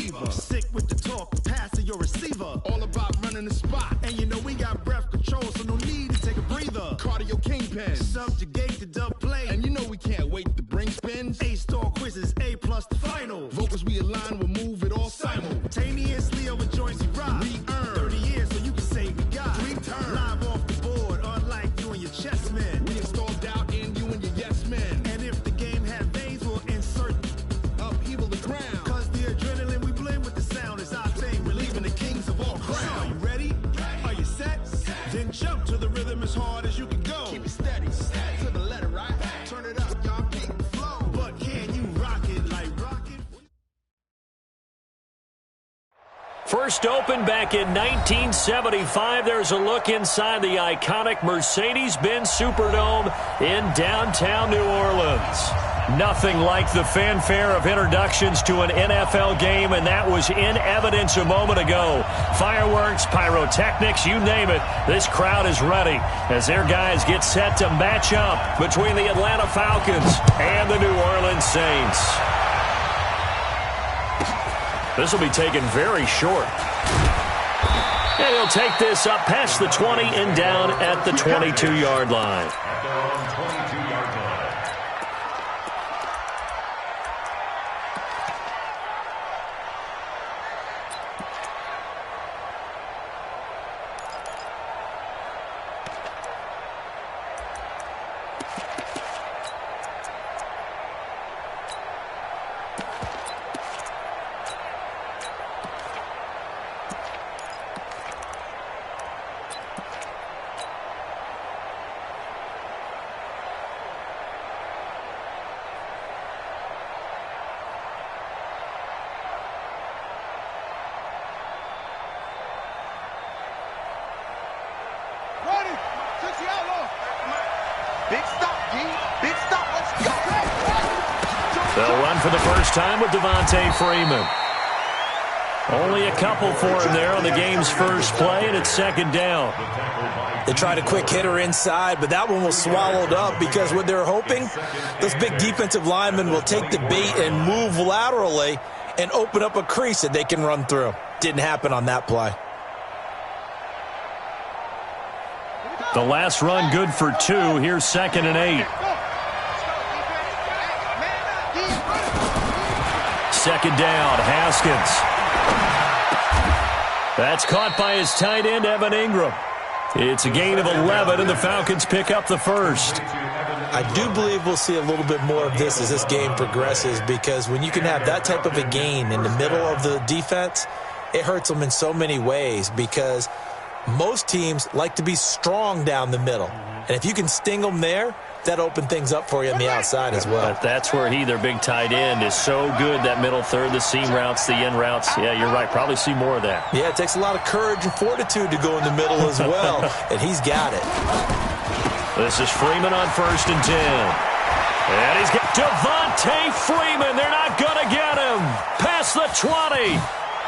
fever. Sick with the talk, passing your receiver. All about running the spot. And you know we got breath control, so no need to take a breather. Cardio kingpin. Subjugate the dub play. And you know we can't wait to bring spins. A-star quizzes, A+ the final. Vocals we align, we'll move it all simultaneously over joints we rock. We earn 30 years, so you can say we got 3 turns. Live off the board, unlike you and your chess men. We installed doubt in you and your yes men. And if the game had veins, we'll insert upheaval the ground. Cause the adrenaline we blend with the sound is our thing. Relieving the kings of all crowns. So are you ready? Are you set? Then jump to the rhythm as hard as you can go. Keep it steady, to the letter, right? Turn it up, y'all keep the flow. But can you rock it like rocket? First opened back in 1975. There's a look inside the iconic Mercedes-Benz Superdome in downtown New Orleans. Nothing like the fanfare of introductions to an NFL game, and that was in evidence a moment ago. Fireworks, pyrotechnics, you name it. This crowd is ready as their guys get set to match up between the Atlanta Falcons and the New Orleans Saints. This will be taken very short. And he'll take this up past the 20 and down at the 22-yard line. Big stop, G. Big stop. Let's go. They'll run for the first time with Devontae Freeman. Only a couple for him there on the game's first play, and it's second down. They tried a quick hitter inside, but that one was swallowed up because what they're hoping, those big defensive linemen will take the bait and move laterally and open up a crease that they can run through. Didn't happen on that play. The last run good for 2. Here's 2nd and 8. Second down, Haskins. That's caught by his tight end, Evan Ingram. It's a gain of 11, and the Falcons pick up the first. I do believe we'll see a little bit more of this as this game progresses, because when you can have that type of a gain in the middle of the defense, it hurts them in so many ways, because most teams like to be strong down the middle. And if you can sting them there, that opens things up for you on the outside as well. But that's where their big tight end, is so good, that middle third, the seam routes, the in routes. Yeah, you're right. Probably see more of that. Yeah, it takes a lot of courage and fortitude to go in the middle as well, and he's got it. This is Freeman on 1st and 10. And he's got Devontae Freeman. They're not going to get him. Past the 20.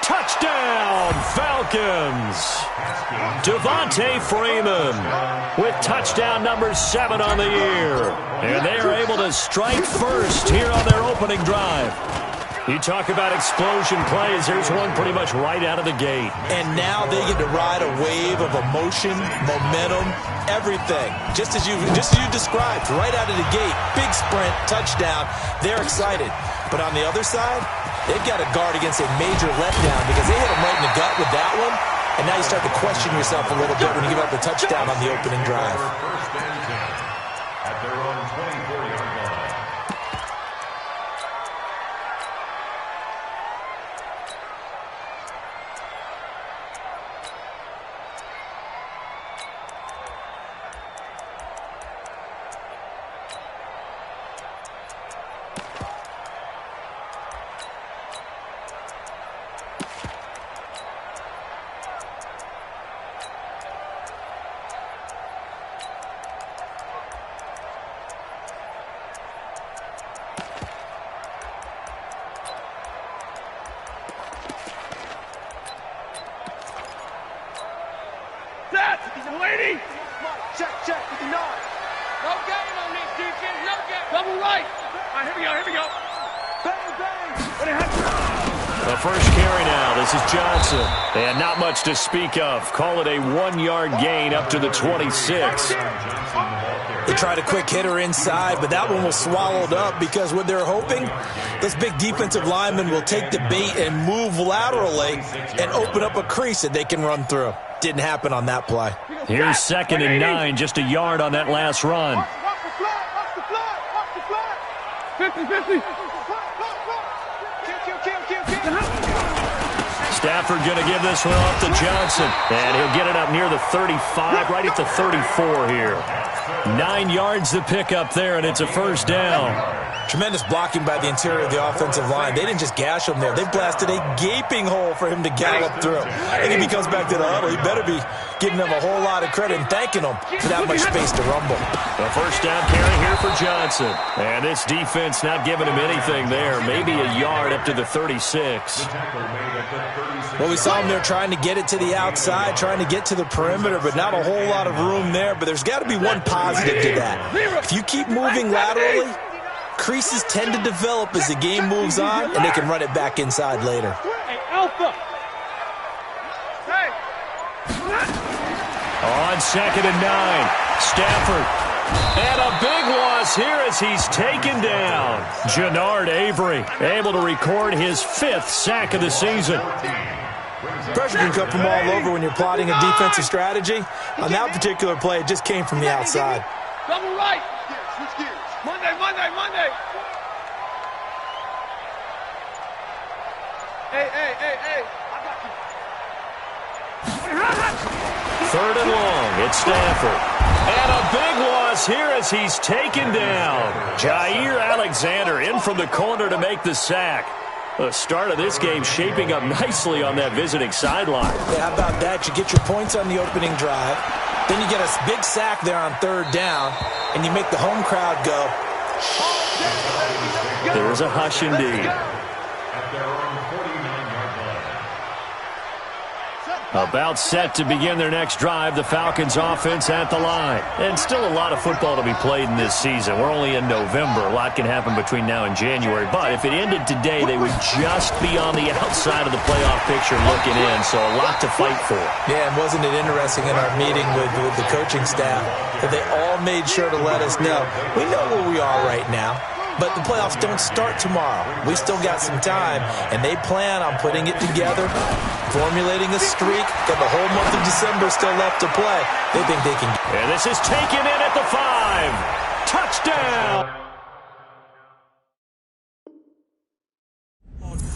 Touchdown, Falcons. Devontae Freeman with touchdown number 7 on the year. And they are able to strike first here on their opening drive. You talk about explosion plays. There's one pretty much right out of the gate. And now they get to ride a wave of emotion, momentum, everything. Just as you described, right out of the gate. Big sprint, touchdown. They're excited. But on the other side, they've got to guard against a major letdown because they hit them right in the gut with that one. And now you start to question yourself a little bit when you give up the touchdown on the opening drive. At their own 24-yard line. He's waiting. Check, 59. No game on this defense. No game. Double right. All right, here we go. Bang, bang. The first carry now. This is Johnson. And not much to speak of. Call it a 1-yard gain up to the 26. They tried a quick hitter inside, but that one was swallowed up because what they're hoping, those big defensive linemen will take the bait and move laterally and open up a crease that they can run through. Didn't happen on that play. Here's 2nd and 9, just a yard on that last run. Watch the flag. 50-50. Stafford going to give this one off to Johnson. And he'll get it up near the 35, right at the 34 here. 9 yards to pick up there, and it's a first down. Tremendous blocking by the interior of the offensive line. They didn't just gash him there. They blasted a gaping hole for him to gallop through. I think if he comes back to the huddle, he better be giving them a whole lot of credit and thanking them for that much space to rumble. A first down carry here for Johnson. And this defense not giving him anything there. Maybe a yard up to the 36. Well, we saw him there trying to get it to the outside, trying to get to the perimeter, but not a whole lot of room there. But there's got to be one positive to that. If you keep moving laterally, creases tend to develop as the game moves on, and they can run it back inside later. Hey, Alpha. On 2nd and 9, Stafford. And a big loss here as he's taken down. Jannard Avery able to record his 5th sack of the season. Pressure can come from all over when you're plotting a defensive strategy. On that particular play, it just came from the outside. Double right. Monday. Hey. I got you. 3rd and long, it's Stafford. And a big loss here as he's taken down. Jair Alexander in from the corner to make the sack. The start of this game shaping up nicely on that visiting sideline. Yeah, how about that? You get your points on the opening drive. Then you get a big sack there on 3rd down, and you make the home crowd go. There's a hush indeed. About set to begin their next drive, the Falcons offense at the line. And still a lot of football to be played in this season. We're only in November. A lot can happen between now and January. But if it ended today, they would just be on the outside of the playoff picture looking in. So a lot to fight for. Yeah, and wasn't it interesting in our meeting with the coaching staff that they all made sure to let us know. We know where we are right now. But the playoffs don't start tomorrow. We still got some time, and they plan on putting it together, formulating a streak, got the whole month of December still left to play. They think they can. And this is taken in at the 5. Touchdown!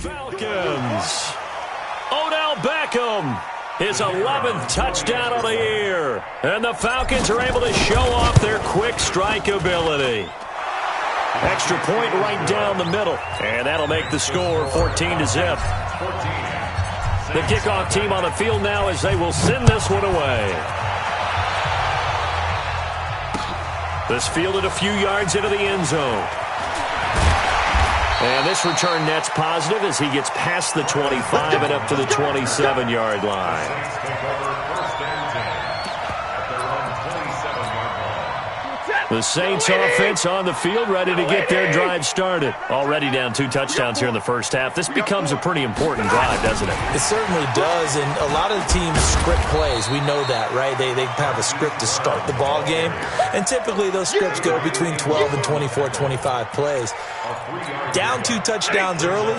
Falcons. Odell Beckham, his 11th touchdown of the year. And the Falcons are able to show off their quick strike ability. Extra point right down the middle. And that'll make the score 14-0. The kickoff team on the field now as they will send this one away. This fielded a few yards into the end zone. And this return net's positive as he gets past the 25 and up to the 27-yard line. The Saints offense on the field, ready to get their drive started. Already down 2 touchdowns here in the first half. This becomes a pretty important drive, doesn't it? It certainly does, and a lot of the teams script plays. We know that, right? They have a script to start the ball game, and typically those scripts go between 12 and 24, 25 plays. Down 2 touchdowns early,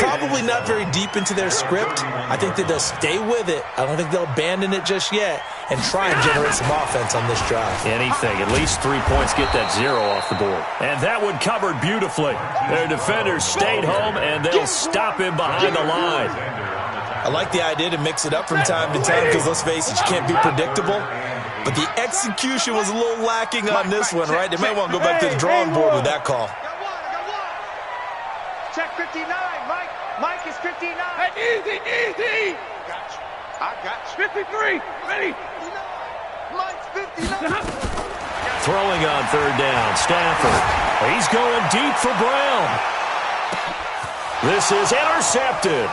probably not very deep into their script. I think that they'll stay with it. I don't think they'll abandon it just yet and try and generate some offense on this drive. Anything, at least 3 points, get that 0 off the board. And that one covered beautifully. Their defenders stayed home, and they'll stop him behind the line. I like the idea to mix it up from time to time because, let's face it, you can't be predictable. But the execution was a little lacking on this one, right? They might want to go back to the drawing board with that call. Check 59, Mike. Mike is 59. Hey, easy. I got you. 53. Ready. Mike's 59. Throwing on 3rd down, Stafford. He's going deep for Brown. This is intercepted.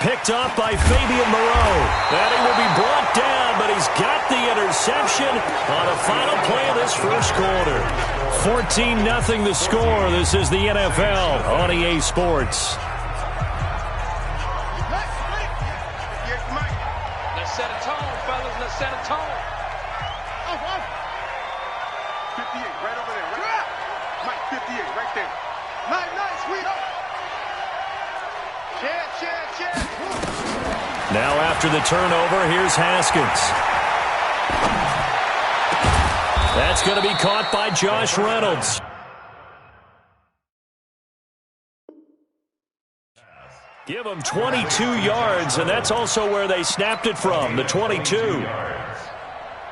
Picked off by Fabian Moreau. And he will be brought down, but he's got the interception on a final play of this first quarter. 14-0 the score. This is the NFL on EA Sports. set a tone, fellas. Let's set a tone. 58, right over there. Right. Mike, 58, right there. Nice, sweet. Chance. Now after the turnover, here's Haskins. That's going to be caught by Josh Reynolds. Give them 22 yards, and that's also where they snapped it from, the 22.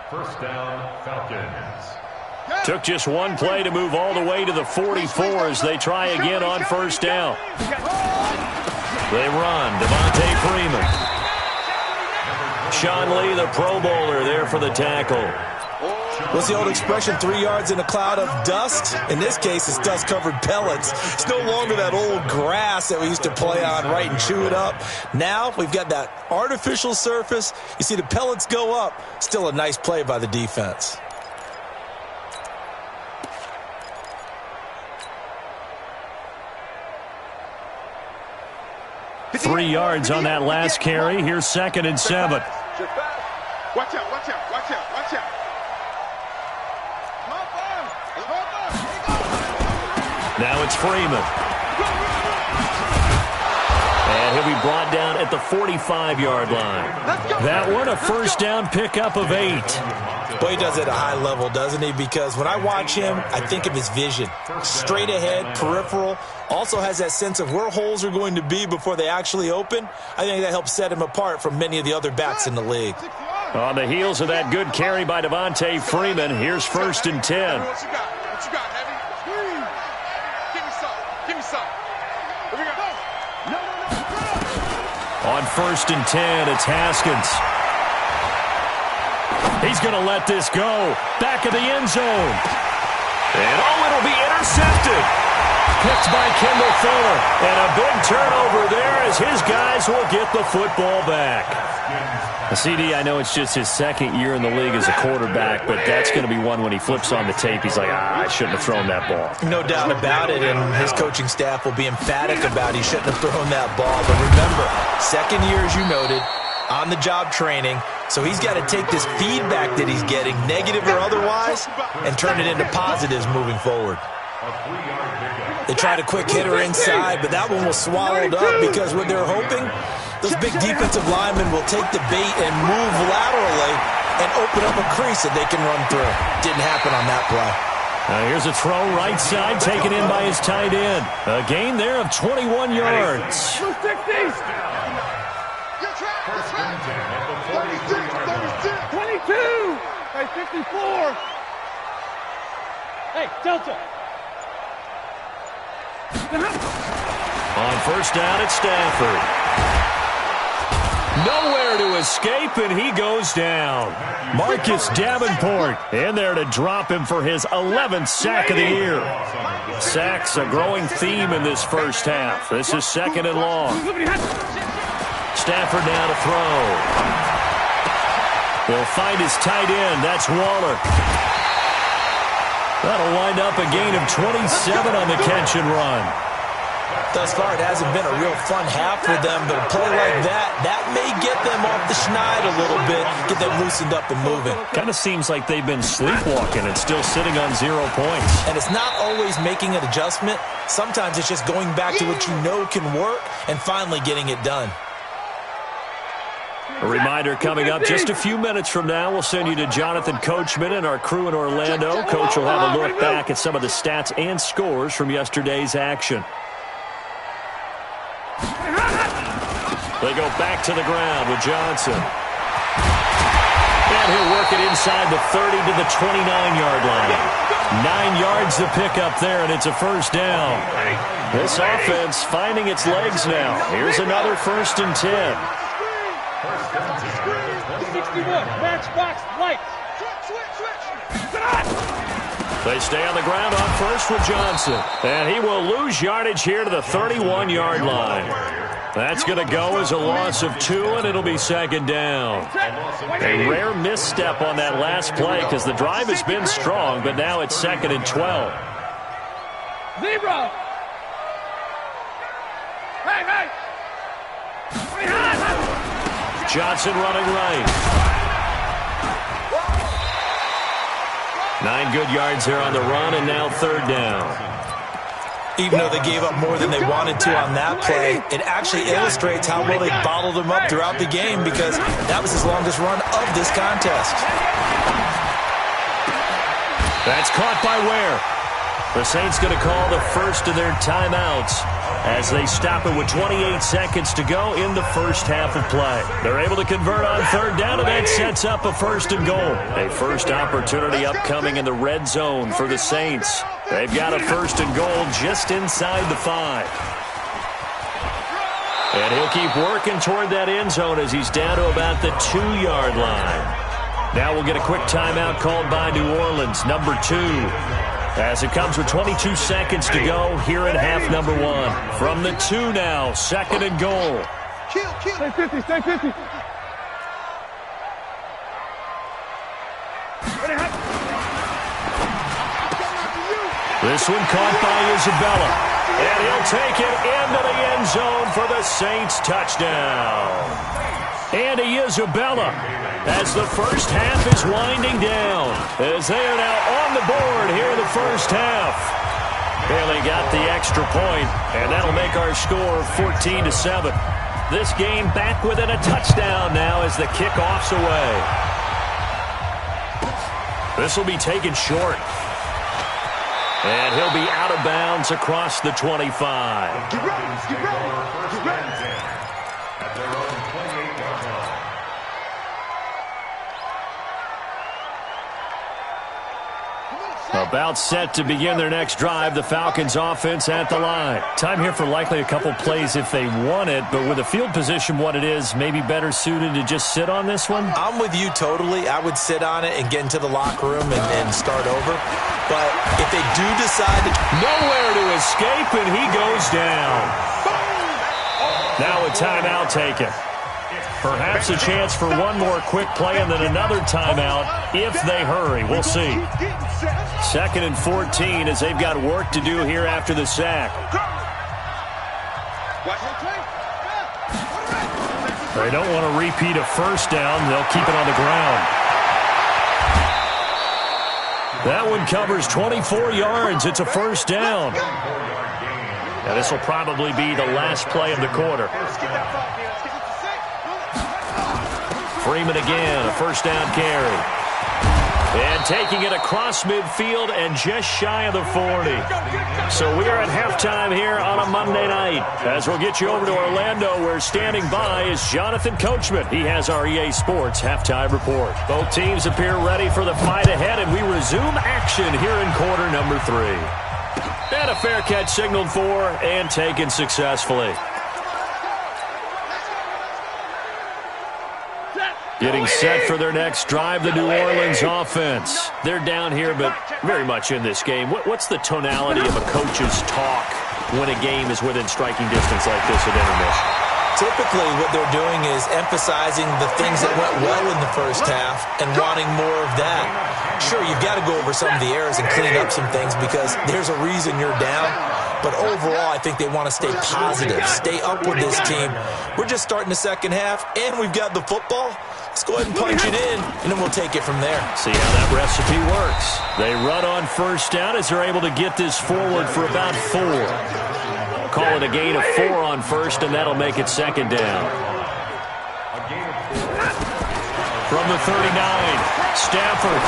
First down, Falcons. Took just one play to move all the way to the 44 as they try again on first down. They run. Devontae Freeman. Sean Lee, the Pro Bowler, there for the tackle. What's the old expression, 3 yards in a cloud of dust? In this case, it's dust-covered pellets. It's no longer that old grass that we used to play on, right, and chew it up. Now we've got that artificial surface. You see the pellets go up. Still a nice play by the defense. 3 yards on that last carry. Here's 2nd and 7. Watch out. Now it's Freeman. And he'll be brought down at the 45-yard line. That one, a first down pickup of 8. Boy, he does it at a high level, doesn't he? Because when I watch him, I think of his vision. Straight ahead, peripheral. Also has that sense of where holes are going to be before they actually open. I think that helps set him apart from many of the other backs in the league. On the heels of that good carry by Devontae Freeman, here's 1st and 10. What you got, Heavy? Give me some. Here we go. No. On 1st and 10, it's Haskins. He's going to let this go. Back of the end zone. And it'll be intercepted. Picked by Kendall Fuller. And a big turnover there as his guys will get the football back. CD, I know it's just his 2nd year in the league as a quarterback, but that's going to be one when he flips on the tape. He's like, I shouldn't have thrown that ball. No doubt about it, and his coaching staff will be emphatic about he shouldn't have thrown that ball. But remember, 2nd year, as you noted, on-the-job training, so he's got to take this feedback that he's getting, negative or otherwise, and turn it into positives moving forward. They tried a quick hitter inside, but that one was swallowed up because what they're hoping, those big defensive linemen will take the bait and move laterally and open up a crease that they can run through. Didn't happen on that play. Here's a throw right side taken in by his tight end. A gain there of 21 yards. 22. Hey, 54. Hey, Delta. On first down, it's Stafford. Nowhere to escape, and he goes down. Marcus Davenport in there to drop him for his 11th sack of the year. Sacks a growing theme in this first half. This is 2nd and long. Stafford now to throw. He'll find his tight end. That's Waller. That'll wind up a gain of 27 on the catch and run. Thus far, it hasn't been a real fun half for them, but a play like that may get them off the schneid a little bit, get them loosened up and moving. Kind of seems like they've been sleepwalking and still sitting on 0 points. And it's not always making an adjustment. Sometimes it's just going back to what you know can work and finally getting it done. A reminder coming up just a few minutes from now. We'll send you to Jonathan Coachman and our crew in Orlando. Coach will have a look back at some of the stats and scores from yesterday's action. They go back to the ground with Johnson. And he'll work it inside the 30 to the 29-yard line. 9 yards to pick up there, and it's a first down. This offense finding its legs now. Here's another 1st and 10. 61. Matchbox lights. They stay on the ground on first with Johnson. And he will lose yardage here to the 31-yard line. That's going to go as a loss of 2, and it'll be 2nd down. A rare misstep on that last play because the drive has been strong, but now it's 2nd and 12. Zero. Hey. Johnson running right. 9 good yards there on the run, and now third down. Even though they gave up more than they wanted to on that play, it actually illustrates how well they bottled them up throughout the game, because that was his longest run of this contest. That's caught by Ware. The Saints going to call the first of their timeouts as they stop it with 28 seconds to go in the first half of play. They're able to convert on third down, and that sets up a first and goal. A first opportunity upcoming in the red zone for the Saints. They've got a first and goal just inside the 5. And he'll keep working toward that end zone as he's down to about the 2-yard line. Now we'll get a quick timeout called by New Orleans, number 2. As it comes with 22 seconds to go here in half number 1. From the 2 now, second and goal. Stay 50, stay 50. This one caught by Isabella. And he'll take it into the end zone for the Saints touchdown. Andy Isabella, as the first half is winding down, as they are now on the board here in the first half. Barely got the extra point, and that'll make our score 14-7. This game back within a touchdown now as the kickoff's away. This will be taken short. And he'll be out of bounds across the 25. Get ready. At their own 28-yard line. About set to begin their next drive, the Falcons offense at the line. Time here for likely a couple plays if they want it, but with the field position what it is, maybe better suited to just sit on this one? I'm with you totally. I would sit on it and get into the locker room and start over. But if they do decide nowhere to escape, and he goes down. Now a timeout taken. Perhaps a chance for one more quick play and then another timeout if they hurry. We'll see. Second and 14 as they've got work to do here after the sack. They don't want to repeat a first down. They'll keep it on the ground. That one covers 24 yards. It's a first down. Now this will probably be the last play of the quarter. Freeman again, a first down carry. And taking it across midfield and just shy of the 40. So we are at halftime here on a Monday night. As we'll get you over to Orlando, where standing by is Jonathan Coachman. He has our EA Sports halftime report. Both teams appear ready for the fight ahead, and we resume action here in quarter number 3. And a fair catch signaled for and taken successfully. Getting set for their next drive, the New Orleans offense. They're down here, but very much in this game. What's the tonality of a coach's talk when a game is within striking distance like this at intermission? typically what they're doing is emphasizing the things that went well in the first half and wanting more of that. Sure, you've got to go over some of the errors and clean up some things because there's a reason you're down. But overall, I think they want to stay positive, stay up with this team. We're just starting the second half, and we've got the football. Let's go ahead and punch it in, and then we'll take it from there. See how that recipe works. They run on first down as they're able to get this forward for about 4. Call it a gain of 4 on first, and that'll make it second down. From the 39, Stafford.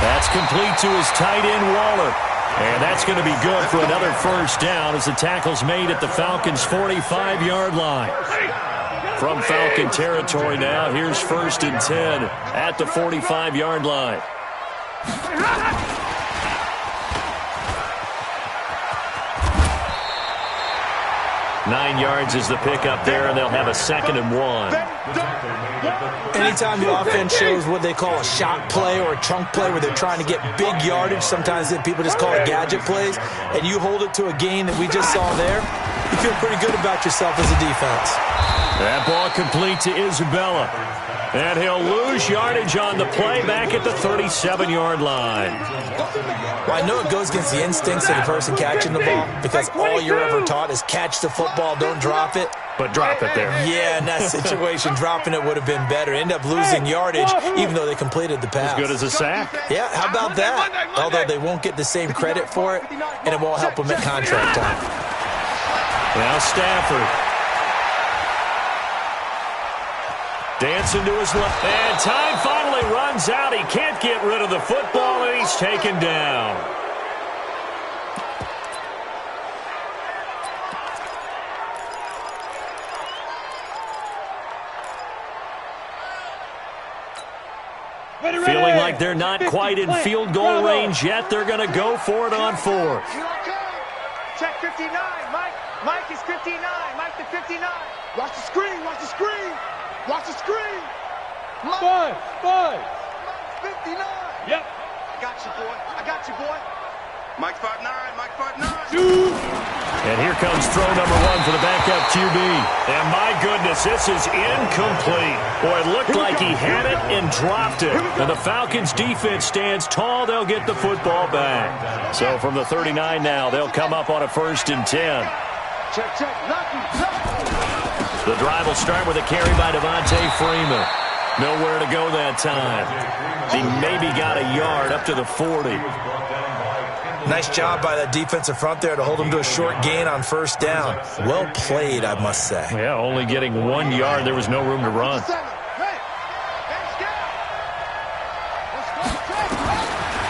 That's complete to his tight end, Waller. And that's going to be good for another first down as the tackle's made at the Falcons' 45-yard line. From Falcon territory now, here's 1st and 10 at the 45-yard line. Nine yards is the pickup there, and they'll have a 2nd and 1. Anytime the offense shows what they call a shot play or a chunk play where they're trying to get big yardage, sometimes people just call it gadget plays, and you hold it to a gain that we just saw there, you feel pretty good about yourself as a defense. That ball complete to Isabella. And he'll lose yardage on the play back at the 37-yard line. Well, I know it goes against the instincts of the person catching the ball because all you're ever taught is catch the football, don't drop it. but drop it there. Yeah, in that situation, dropping it would have been better. End up losing yardage, even though they completed the pass. As good as a sack. Yeah, how about that? Although they won't get the same credit for it, and it won't help them at contract time. Now Stafford. Dancing to his left. And time finally runs out. He can't get rid of the football, and he's taken down. Feeling like they're not quite in field goal range yet. They're going to go for it on fourth. Check 59. Mike is 59. Mike to 59. Watch the screen. Watch the screen. Watch the screen. Five. 59. Yep. I got you, boy. Mike 5'9", Mike 5'9". And here comes throw number one for the backup QB. And my goodness, this is incomplete. Boy, it looked like he had it and dropped it. And the Falcons defense stands tall. They'll get the football back. So from the 39 now, they'll come up on a 1st and 10. Check. The drive will start with a carry by Devontae Freeman. Nowhere to go that time. He maybe got a yard up to the 40. Nice job by that defensive front there to hold him to a short gain on 1st down. Well played, I must say. Yeah, only getting 1 yard. There was no room to run.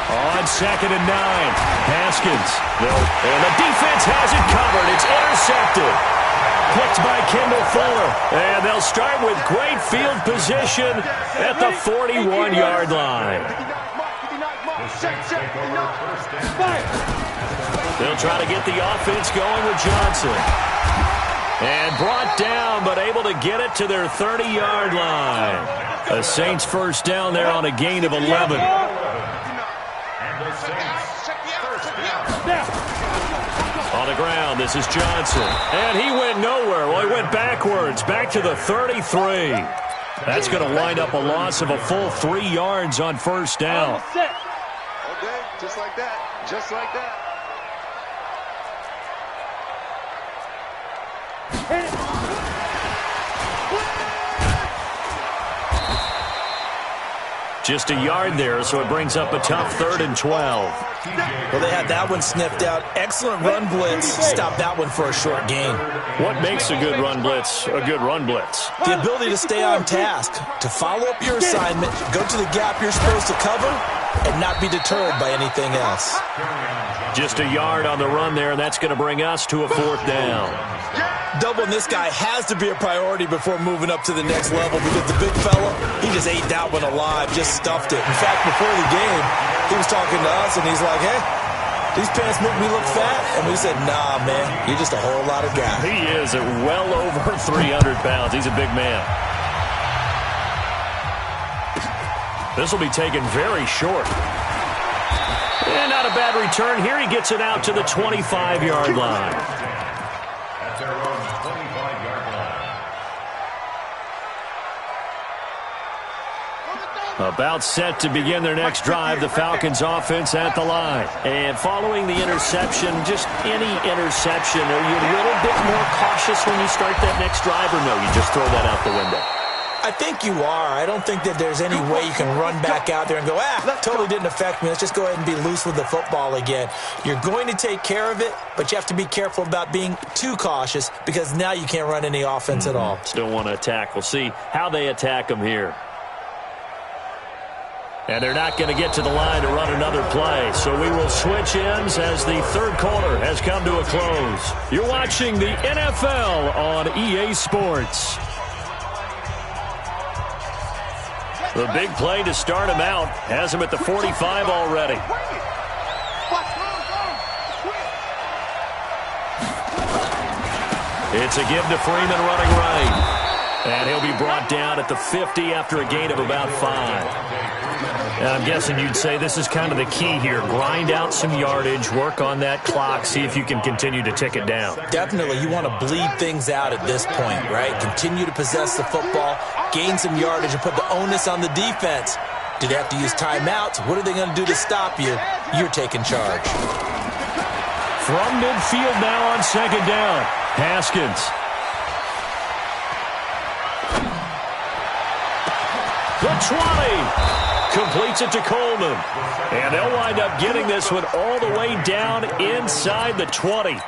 On 2nd and 9, Haskins. And the defense has it covered. It's intercepted. Picked by Kendall Fuller. And they'll start with great field position at the 41-yard line. They'll try to get the offense going with Johnson. And brought down, but able to get it to their 30-yard line. A Saints 1st down there on a gain of 11. On the ground, this is Johnson. And he went nowhere. Well, he went backwards, back to the 33. That's going to wind up a loss of a full 3 yards on 1st down. Okay, just like that. Just like that. Just a yard there, so it brings up a tough 3rd and 12. Well, they had that one sniffed out. Excellent run blitz. Stop that one for a short gain. What makes a good run blitz a good run blitz? The ability to stay on task, to follow up your assignment, go to the gap you're supposed to cover, and not be deterred by anything else. Just a yard on the run there, and that's going to bring us to a 4th down. Doubling this guy has to be a priority before moving up to the next level because the big fella, he just ate that one alive, just stuffed it. In fact, before the game, he was talking to us, and he's like, hey, these pants make me look fat? And we said, nah, man, you're just a whole lot of guy. He is at well over 300 pounds. He's a big man. This will be taken very short. And not a bad return. Here he gets it out to the 25-yard line. At their own 25-yard line. About set to begin their next drive, the Falcons offense at the line. And following the interception, just any interception, are you a little bit more cautious when you start that next drive, or no, you just throw that out the window? I think you are. I don't think that there's any way you can run back out there and go, totally didn't affect me. Let's just go ahead and be loose with the football again. You're going to take care of it, but you have to be careful about being too cautious because now you can't run any offense at all. Still want to attack. We'll see how they attack them here. And they're not going to get to the line to run another play. So we will switch ends as the 3rd quarter has come to a close. You're watching the NFL on EA Sports. The big play to start him out has him at the 45 already. It's a give to Freeman running right. And he'll be brought down at the 50 after a gain of about 5. And I'm guessing you'd say this is kind of the key here. Grind out some yardage, work on that clock, see if you can continue to tick it down. Definitely. You want to bleed things out at this point, right? Continue to possess the football, gain some yardage, and put the onus on the defense. Do they have to use timeouts? What are they going to do to stop you? You're taking charge. From midfield now on 2nd down, Haskins. The 20. Completes it to Coleman. And they'll wind up getting this one all the way down inside the 20.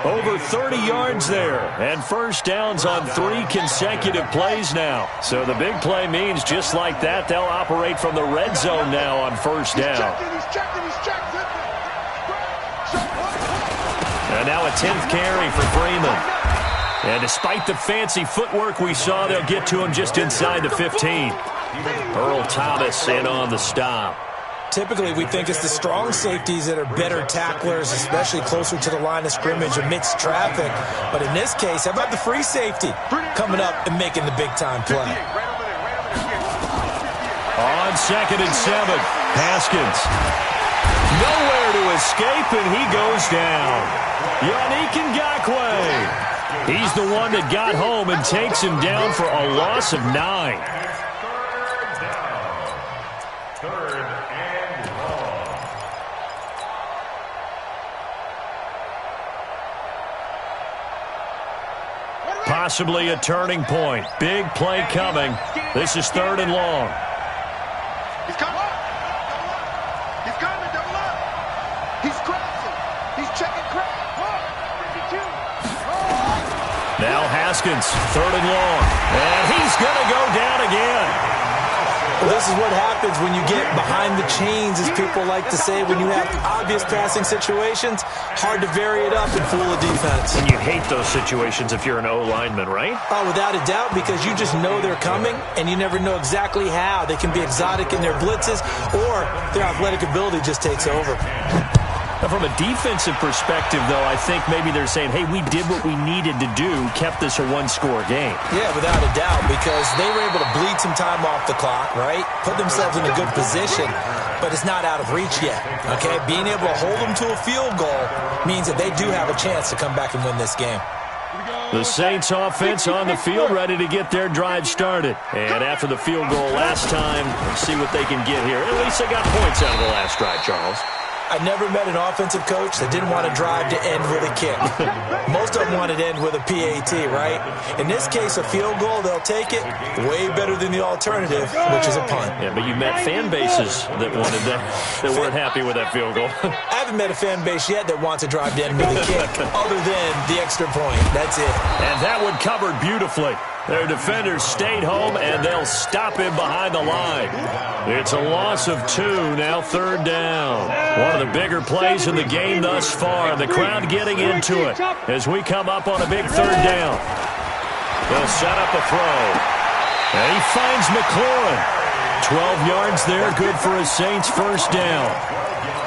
Over 30 yards there. And first downs on 3 consecutive plays now. So the big play means just like that, they'll operate from the red zone now on first down. And now a 10th carry for Freeman. And despite the fancy footwork we saw, they'll get to him just inside the 15. Earl Thomas in on the stop. Typically, we think it's the strong safeties that are better tacklers, especially closer to the line of scrimmage amidst traffic. But in this case, how about the free safety coming up and making the big-time play? On 2nd and 7, Haskins. Nowhere to escape, and he goes down. Yannick Ngakoue. He's the one that got home and takes him down for a loss of 9. Third and long. Possibly a turning point. Big play coming. This is 3rd and long. He's coming. He's coming. Double up. He's crossing. He's checking crack. 52. Now Haskins, 3rd and long. And he's going to go down again. Well, this is what happens when you get behind the chains, as people like to say, when you have obvious passing situations. Hard to vary it up and fool a defense. And you hate those situations if you're an O-lineman, right? Oh, without a doubt, because you just know they're coming, and you never know exactly how. They can be exotic in their blitzes, or their athletic ability just takes over. Now, from a defensive perspective, though, I think maybe they're saying, hey, we did what we needed to do, kept this a one-score game. Yeah, without a doubt, because they were able to bleed some time off the clock, right? Put themselves in a good position, but it's not out of reach yet, okay? Being able to hold them to a field goal means that they do have a chance to come back and win this game. The Saints offense on the field, ready to get their drive started. And after the field goal last time, let's see what they can get here. At least they got points out of the last drive, Charles. I never met an offensive coach that didn't want to drive to end with a kick. Most of them wanted to end with a PAT, right? In this case, a field goal, they'll take it. Way better than the alternative, which is a punt. Yeah, but you met fan bases that wanted that weren't happy with that field goal. I haven't met a fan base yet that wants to drive to end with a kick, other than the extra point. That's it. And that one covered beautifully. Their defenders stayed home, and they'll stop him behind the line. It's a loss of 2, now 3rd down. One of the bigger plays in the game thus far. The crowd getting into it as we come up on a big 3rd down. They'll set up a throw. And he finds McLaurin. 12 yards there, good for a Saints first down.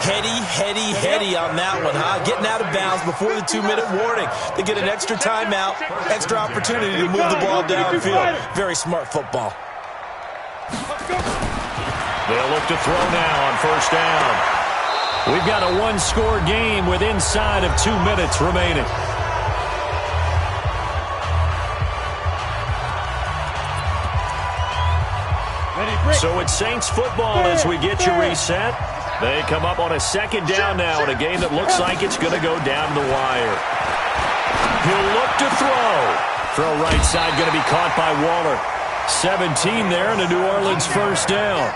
Heady on that one, huh? Getting out of bounds before the 2-minute warning. They get an extra timeout, extra opportunity to move the ball downfield. Very smart football. They'll look to throw now on first down. We've got a one-score game with inside of 2 minutes remaining. So it's Saints football as we get you reset. They come up on a 2nd down now in a game that looks like it's going to go down the wire. He'll look to throw. Throw right side going to be caught by Waller. 17 there and a New Orleans first down.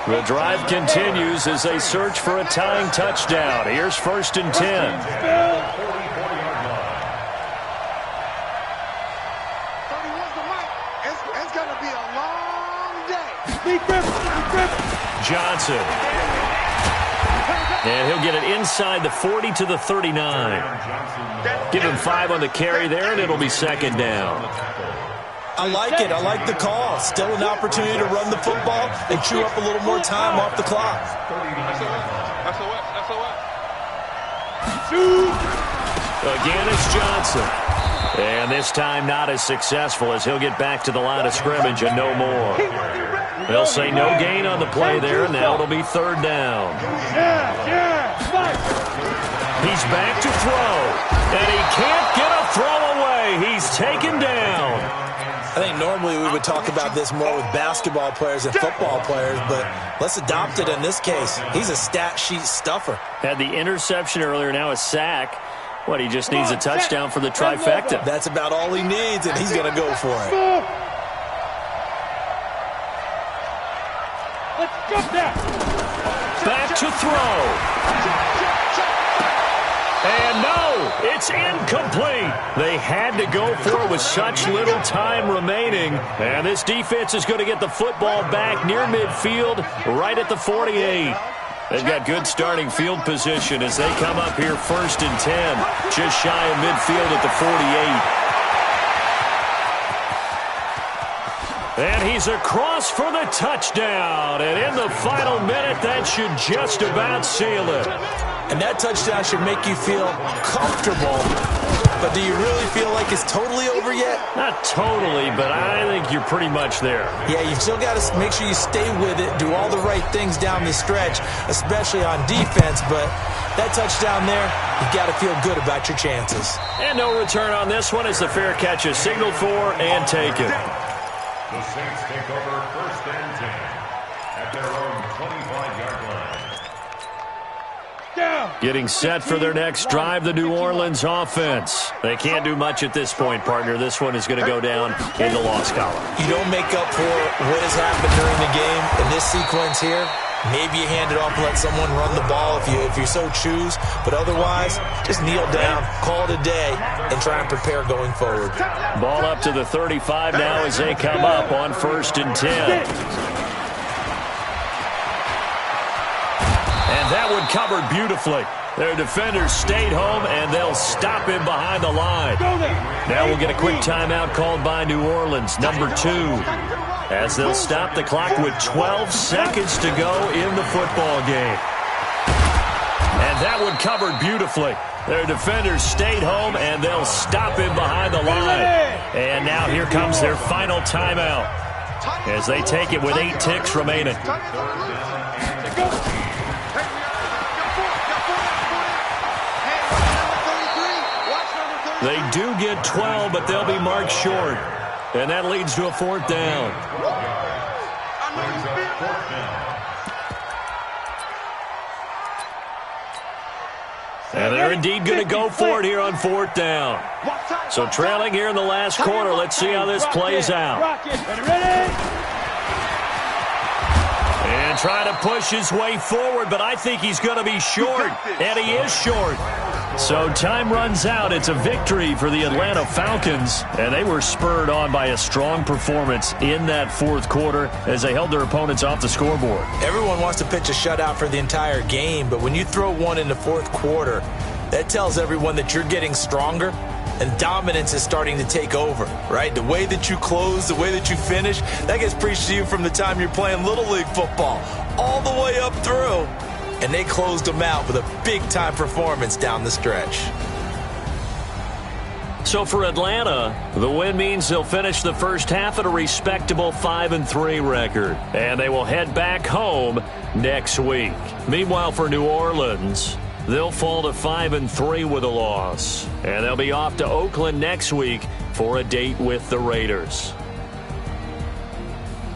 The drive continues as they search for a tying touchdown. Here's 1st and 10. Johnson. And he'll get it inside the 40 to the 39. Give him 5 on the carry there, and it'll be 2nd down. I like it. I like the call. Still an opportunity to run the football and chew up a little more time off the clock. Again, it's Johnson. And this time not as successful as he'll get back to the line of scrimmage and no more. They'll say no gain on the play there, and now it'll be 3rd down. He's back to throw, and he can't get a throw away. He's taken down. I think normally we would talk about this more with basketball players and football players, but let's adopt it in this case. He's a stat sheet stuffer. Had the interception earlier, now a sack. What, he just needs a touchdown for the trifecta. That's about all he needs, and he's going to go for it. Back to throw. And no, it's incomplete. They had to go for it with such little time remaining. And this defense is going to get the football back near midfield, right at the 48. They've got good starting field position as they come up here 1st and 10, just shy of midfield at the 48. And he's across for the touchdown. And in the final minute, that should just about seal it. And that touchdown should make you feel comfortable. But do you really feel like it's totally over yet? Not totally, but I think you're pretty much there. Yeah, you've still got to make sure you stay with it, do all the right things down the stretch, especially on defense. But that touchdown there, you've got to feel good about your chances. And no return on this one as the fair catch is signaled for and taken. The Saints take over 1st and 10 at their own 25-yard line. Getting set for their next drive, the New Orleans offense. They can't do much at this point, partner. This one is going to go down in the loss column. You don't make up for what has happened during the game in this sequence here. Maybe you hand it off and let someone run the ball if you so choose. But otherwise, just kneel down, call it a day, and try and prepare going forward. Ball up to the 35 now as they come up on 1st and 10. That one covered beautifully. Their defenders stayed home, and they'll stop him behind the line. Now we'll get a quick timeout called by New Orleans, number 2, as they'll stop the clock with 12 seconds to go in the football game. And that one covered beautifully. Their defenders stayed home, and they'll stop him behind the line. And now here comes their final timeout as they take it with 8 ticks remaining. They do get 12, but they'll be marked short. And that leads to a 4th down. And they're indeed going to go for it here on 4th down. So trailing here in the last quarter. Let's see how this plays out. And trying to push his way forward, but I think he's going to be short. And he is short. So time runs out. It's a victory for the Atlanta Falcons, and they were spurred on by a strong performance in that 4th quarter as they held their opponents off the scoreboard. Everyone wants to pitch a shutout for the entire game, but when you throw one in the 4th quarter, that tells everyone that you're getting stronger and dominance is starting to take over, right? The way that you close, the way that you finish, that gets preached to you from the time you're playing Little League football all the way up through. And they closed them out with a big-time performance down the stretch. So for Atlanta, the win means they'll finish the first half at a respectable 5-3 record. And they will head back home next week. Meanwhile, for New Orleans, they'll fall to 5-3 with a loss. And they'll be off to Oakland next week for a date with the Raiders.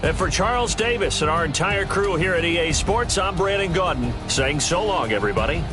And for Charles Davis and our entire crew here at EA Sports, I'm Brandon Gaudin saying so long, everybody.